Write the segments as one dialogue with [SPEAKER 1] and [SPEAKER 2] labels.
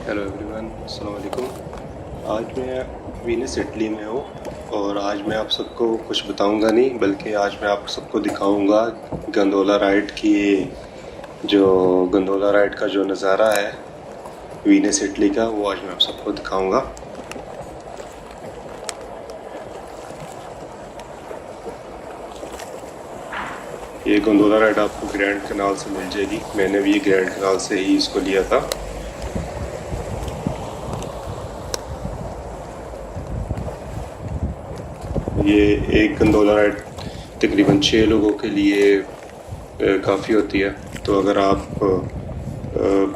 [SPEAKER 1] Hello everyone, अस्सलाम वालेकुम। आज मैं वीनस इटली में हूँ और आज मैं आप सबको कुछ बताऊंगा नहीं, बल्कि आज मैं आप सबको दिखाऊंगा गंडोला राइड की। जो गंडोला राइड का जो नज़ारा है वीनस इटली का, वो आज मैं आप सबको दिखाऊंगा। ये गंडोला राइड आपको ग्रैंड कनाल से मिल जाएगी। मैंने भी ये ग्रैंड कनाल से ही इसको लिया था। ये एक गंडोला राइड तकरीबन 6 लोगों के लिए काफ़ी होती है। तो अगर आप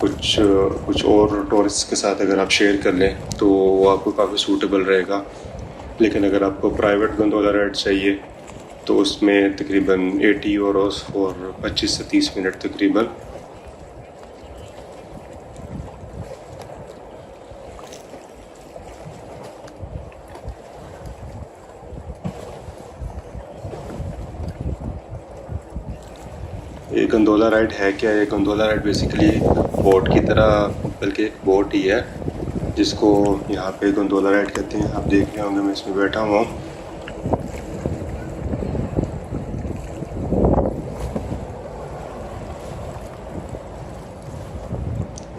[SPEAKER 1] कुछ और टूरिस्ट के साथ अगर आप शेयर कर लें तो वो आपको काफ़ी सूटेबल रहेगा। लेकिन अगर आपको प्राइवेट गंडोला राइड चाहिए तो उसमें तकरीबन 80 यूरोस और 25 से 30 मिनट तकरीबन। ये गंडोला राइड है क्या? ये गंडोला राइड बेसिकली बोट की तरह, बल्कि एक बोट ही है जिसको यहाँ पे गंडोला राइड कहते हैं। आप देख रहे होंगे मैं इसमें बैठा हुआ हूँ।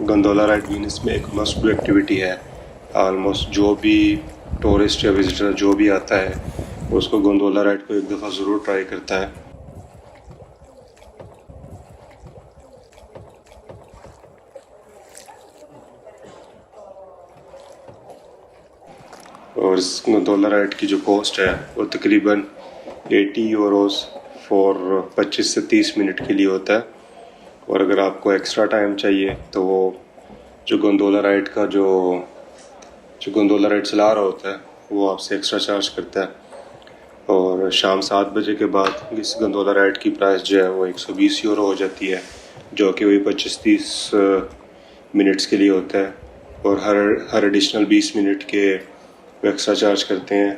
[SPEAKER 1] गंडोला राइड वीनस में एक मस्ट डू एक्टिविटी है। ऑलमोस्ट जो भी टूरिस्ट या विजिटर जो भी आता है उसको गंडोला राइड को एक दफ़ा ज़रूर ट्राई करता है। और इस गंडोला राइड की जो कॉस्ट है वो तकरीबन 80 यूरोस फॉर 25 से 30 मिनट के लिए होता है। और अगर आपको एक्स्ट्रा टाइम चाहिए तो वो जो गंडोला राइड का जो गंडोला राइड चला रहा होता है वो आपसे एक्स्ट्रा चार्ज करता है। और शाम 7 बजे के बाद इस गंडोला राइड की प्राइस जो है वो 120 यूरो हो जाती है, जो कि वही 25-30 मिनट्स के लिए होता है। और हर एडिशनल 20 मिनट के वो एक्स्ट्रा चार्ज करते हैं।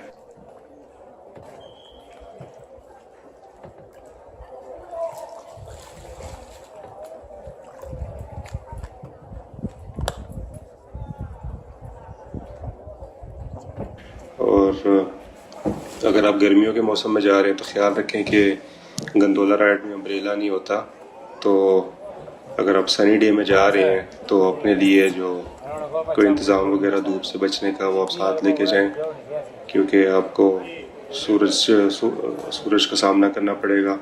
[SPEAKER 1] और अगर आप गर्मियों के मौसम में जा रहे हैं तो ख़्याल रखें कि गंडोला राइड में अम्ब्रेला नहीं होता। तो अगर आप सनी डे में जा रहे हैं तो अपने लिए जो कोई इंतज़ाम वगैरह धूप से बचने का वो आप साथ लेके जाएं, क्योंकि आपको सूरज का सामना करना पड़ेगा।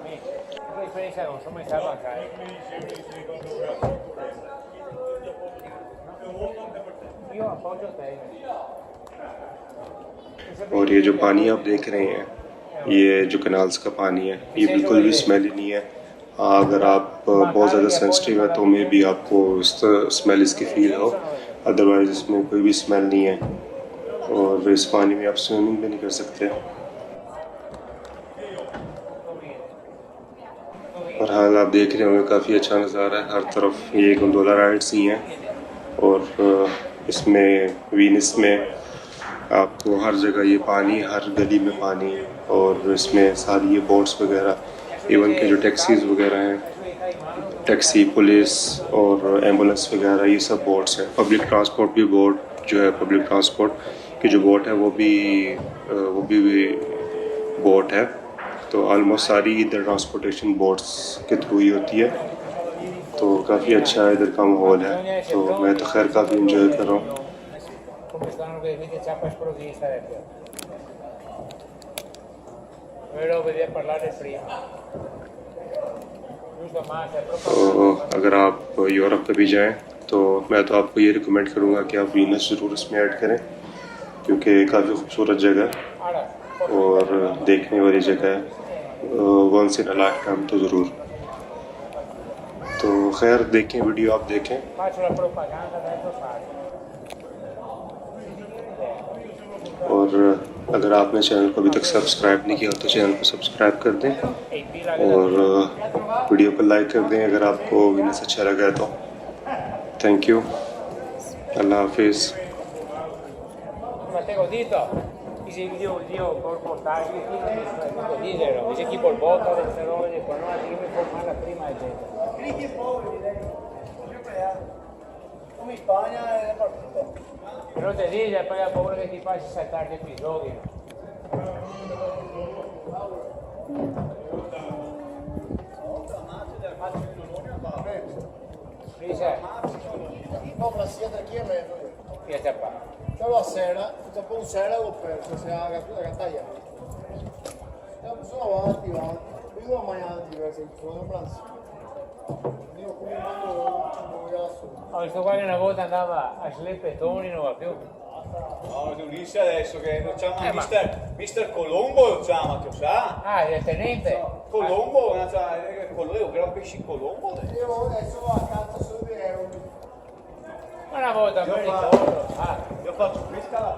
[SPEAKER 1] और ये जो पानी आप देख रहे हैं, ये जो कनाल्स का पानी है, ये बिल्कुल भी स्मेल नहीं है। अगर आप बहुत ज़्यादा सेंसिटिव है तो मे भी आपको इस स्मेल इसकी फील हो, अदरवाइज़ इसमें कोई भी स्मेल नहीं है। और इस पानी में आप स्विमिंग भी नहीं कर सकते। और हाल आप देख रहे होंगे काफ़ी अच्छा नज़ारा है, हर तरफ ये गंडोला राइड्स ही हैं। और इसमें वीनस में आपको हर जगह ये पानी, हर गली में पानी। और इसमें सारी ये बोट्स वगैरह, इवन के जो टैक्सीज़ वगैरह हैं, टैक्सी, पुलिस और एम्बुलेंस वगैरह, ये सब बोट्स हैं। पब्लिक ट्रांसपोर्ट भी बोट जो है, पब्लिक ट्रांसपोर्ट की जो बोट है वो भी बोट है। तो ऑलमोस्ट सारी इधर ट्रांसपोर्टेशन बोट्स के थ्रू ही होती है। तो काफ़ी अच्छा इधर का माहौल है। तो मैं तो खैर काफ़ी इंजॉय कर रहा हूँ। तो अगर आप यूरोप पे भी जाएं तो मैं तो आपको ये रिकमेंड करूँगा कि आप वीनस ज़रूर इसमें ऐड करें, क्योंकि काफ़ी खूबसूरत जगह है और देखने वाली जगह है। Once in a lifetime तो ज़रूर। तो खैर देखें, वीडियो आप देखें। और अगर आपने चैनल को अभी तक सब्सक्राइब नहीं किया तो चैनल को सब्सक्राइब कर दें और वीडियो को लाइक कर दें अगर आपको वीनस अच्छा लगा तो। थैंक यू, अल्लाह हाफिज़।
[SPEAKER 2] si io col portaggio dice chi col botto queste robe di qua, non è che mi può fare prima gente.
[SPEAKER 3] in Spagna è partito.
[SPEAKER 2] Però te dice, poi ha paura che ti faccia saltare gli episodi. Dice,
[SPEAKER 3] No, ma sia da chi è meglio.
[SPEAKER 2] fíjate pa.
[SPEAKER 3] Però a sera, dopo un sera l'ho perso, se la gattaglia. Sono avanti, io non ho mai avanti verso sono in pranzo. Io come mando un ragazzo.
[SPEAKER 2] Ho visto qua che una volta andava a Slepetoni, non va più.
[SPEAKER 4] No, tu dici adesso che lo chiama
[SPEAKER 2] ma-
[SPEAKER 4] Mister Colombo, lo chiama, tu sa?
[SPEAKER 2] Ah, il tenente?
[SPEAKER 4] Colombo, un gran pesce Colombo.
[SPEAKER 3] Io adesso a casa solo di euro.
[SPEAKER 2] Una volta me lo ricordo. Ah,
[SPEAKER 4] Io faccio pesca là.